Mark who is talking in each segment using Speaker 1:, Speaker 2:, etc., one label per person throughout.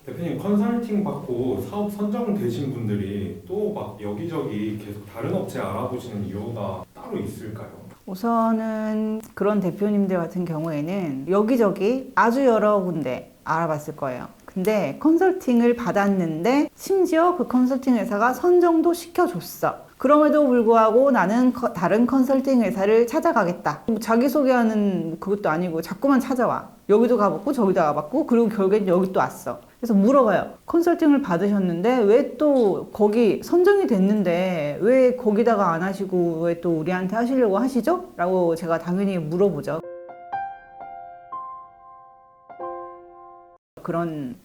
Speaker 1: 대표님 컨설팅 받고 사업 선정되신 분들이 또 막 여기저기 계속 다른 업체 알아보시는 이유가 따로 있을까요?
Speaker 2: 우선은 그런 대표님들 같은 경우에는 여기저기 아주 여러 군데 알아봤을 거예요. 근데 컨설팅을 받았는데 심지어 그 컨설팅 회사가 선정도 시켜줬어. 그럼에도 불구하고 나는 다른 컨설팅 회사를 찾아가겠다. 자기소개하는 그것도 아니고 자꾸만 찾아와. 여기도 가봤고 저기도 가봤고 그리고 결국엔 여기 또 왔어. 그래서 물어봐요. 컨설팅을 받으셨는데 왜 또 거기 선정이 됐는데 왜 거기다가 안 하시고 왜 또 우리한테 하시려고 하시죠? 라고 제가 당연히 물어보죠. 그런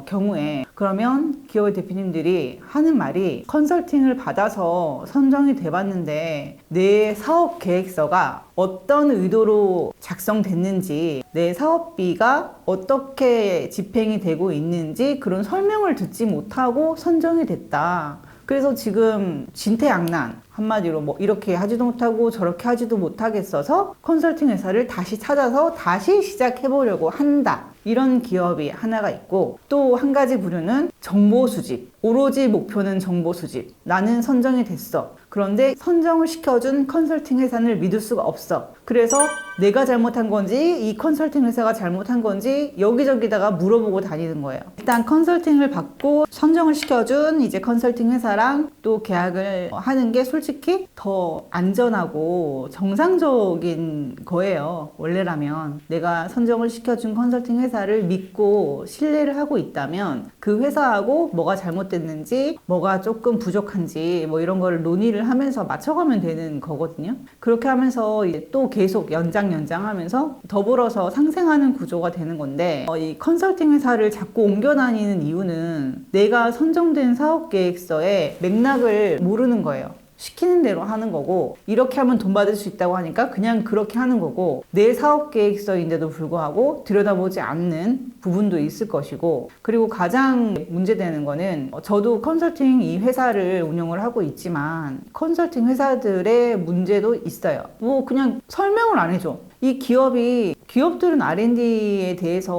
Speaker 2: 경우에 그러면 기업의 대표님들이 하는 말이 컨설팅을 받아서 선정이 돼봤는데 내 사업 계획서가 어떤 의도로 작성됐는지 내 사업비가 어떻게 집행이 되고 있는지 그런 설명을 듣지 못하고 선정이 됐다. 그래서 지금 진퇴양난 한마디로 뭐 이렇게 하지도 못하고 저렇게 하지도 못하겠어서 컨설팅 회사를 다시 찾아서 다시 시작해보려고 한다. 이런 기업이 하나가 있고 또 한 가지 부류는 정보 수집. 오로지 목표는 정보 수집. 나는 선정이 됐어. 그런데 선정을 시켜준 컨설팅 회사를 믿을 수가 없어. 그래서 내가 잘못한 건지 이 컨설팅 회사가 잘못한 건지 여기저기다가 물어보고 다니는 거예요. 일단 컨설팅을 받고 선정을 시켜준 이제 컨설팅 회사랑 또 계약을 하는 게 솔직히 더 안전하고 정상적인 거예요. 원래라면 내가 선정을 시켜준 컨설팅 회사를 믿고 신뢰를 하고 있다면 그 회사하고 뭐가 잘못됐는지 뭐가 조금 부족한지 뭐 이런 거를 논의를 하면서 맞춰가면 되는 거거든요. 그렇게 하면서 이제 또 계속 연장하면서 더불어서 상생하는 구조가 되는 건데 이 컨설팅 회사를 자꾸 옮겨 다니는 이유는 내가 선정된 사업 계획서의 맥락을 모르는 거예요. 시키는 대로 하는 거고 이렇게 하면 돈 받을 수 있다고 하니까 그냥 그렇게 하는 거고 내 사업 계획서인데도 불구하고 들여다보지 않는 부분도 있을 것이고 그리고 가장 문제되는 거는 저도 컨설팅 이 회사를 운영을 하고 있지만 컨설팅 회사들의 문제도 있어요. 뭐 그냥 설명을 안 해줘. 이 기업들은 R&D에 대해서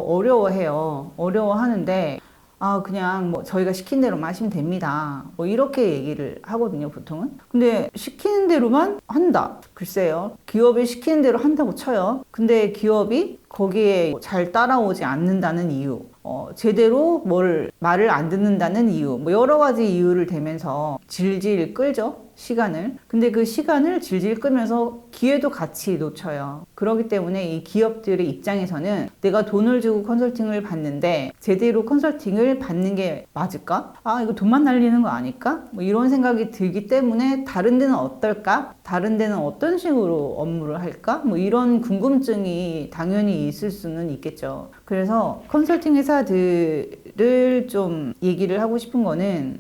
Speaker 2: 어려워하는데 그냥 뭐 저희가 시킨 대로만 하시면 됩니다. 뭐 이렇게 얘기를 하거든요, 보통은. 근데 시키는 대로만 한다. 글쎄요. 기업이 시키는 대로 한다고 쳐요. 근데 기업이 거기에 잘 따라오지 않는다는 이유, 제대로 말을 안 듣는다는 이유, 뭐 여러 가지 이유를 대면서 질질 끌죠. 시간을. 근데 그 시간을 질질 끌면서 기회도 같이 놓쳐요. 그렇기 때문에 이 기업들의 입장에서는 내가 돈을 주고 컨설팅을 받는데 제대로 컨설팅을 받는 게 맞을까? 이거 돈만 날리는 거 아닐까? 뭐 이런 생각이 들기 때문에 다른 데는 어떨까? 다른 데는 어떤 식으로 업무를 할까? 뭐 이런 궁금증이 당연히 있을 수는 있겠죠. 그래서 컨설팅 회사들을 좀 얘기를 하고 싶은 거는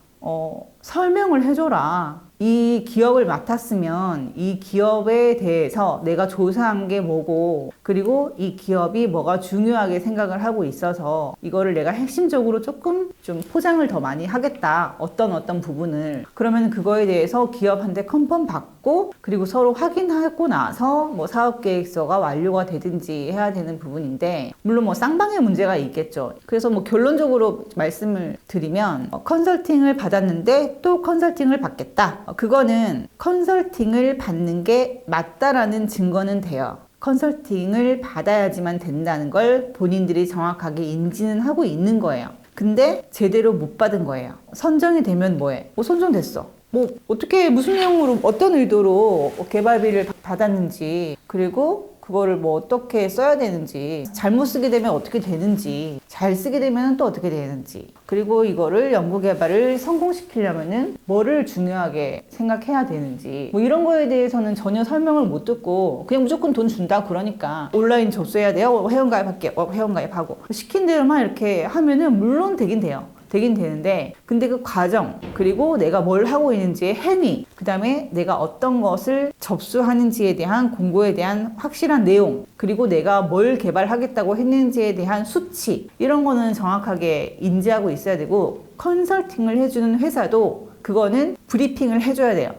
Speaker 2: 설명을 해줘라. 이 기업을 맡았으면 이 기업에 대해서 내가 조사한 게 뭐고 그리고 이 기업이 뭐가 중요하게 생각을 하고 있어서 이거를 내가 핵심적으로 조금 좀 포장을 더 많이 하겠다. 어떤 부분을. 그러면 그거에 대해서 기업한테 컨펌 받고 그리고 서로 확인하고 나서 뭐 사업계획서가 완료가 되든지 해야 되는 부분인데 물론 뭐 쌍방의 문제가 있겠죠. 그래서 뭐 결론적으로 말씀을 드리면 컨설팅을 받았는데 또 컨설팅을 받겠다. 그거는 컨설팅을 받는 게 맞다라는 증거는 돼요. 컨설팅을 받아야지만 된다는 걸 본인들이 정확하게 인지는 하고 있는 거예요. 근데 제대로 못 받은 거예요. 선정이 되면 뭐해? 선정됐어. 뭐 어떻게 무슨 내용으로 어떤 의도로 개발비를 받았는지 그리고 그거를 뭐 어떻게 써야 되는지 잘못 쓰게 되면 어떻게 되는지 잘 쓰게 되면 또 어떻게 되는지 그리고 이거를 연구개발을 성공시키려면은 뭐를 중요하게 생각해야 되는지 뭐 이런 거에 대해서는 전혀 설명을 못 듣고 그냥 무조건 돈 준다 그러니까 온라인 접수해야 돼요? 회원가입할게요. 회원가입하고 시킨 대로만 이렇게 하면은 물론 되긴 돼요. 되긴 되는데 근데 그 과정 그리고 내가 뭘 하고 있는지의 행위 그 다음에 내가 어떤 것을 접수하는지에 대한 공고에 대한 확실한 내용 그리고 내가 뭘 개발하겠다고 했는지에 대한 수치 이런 거는 정확하게 인지하고 있어야 되고 컨설팅을 해주는 회사도 그거는 브리핑을 해줘야 돼요.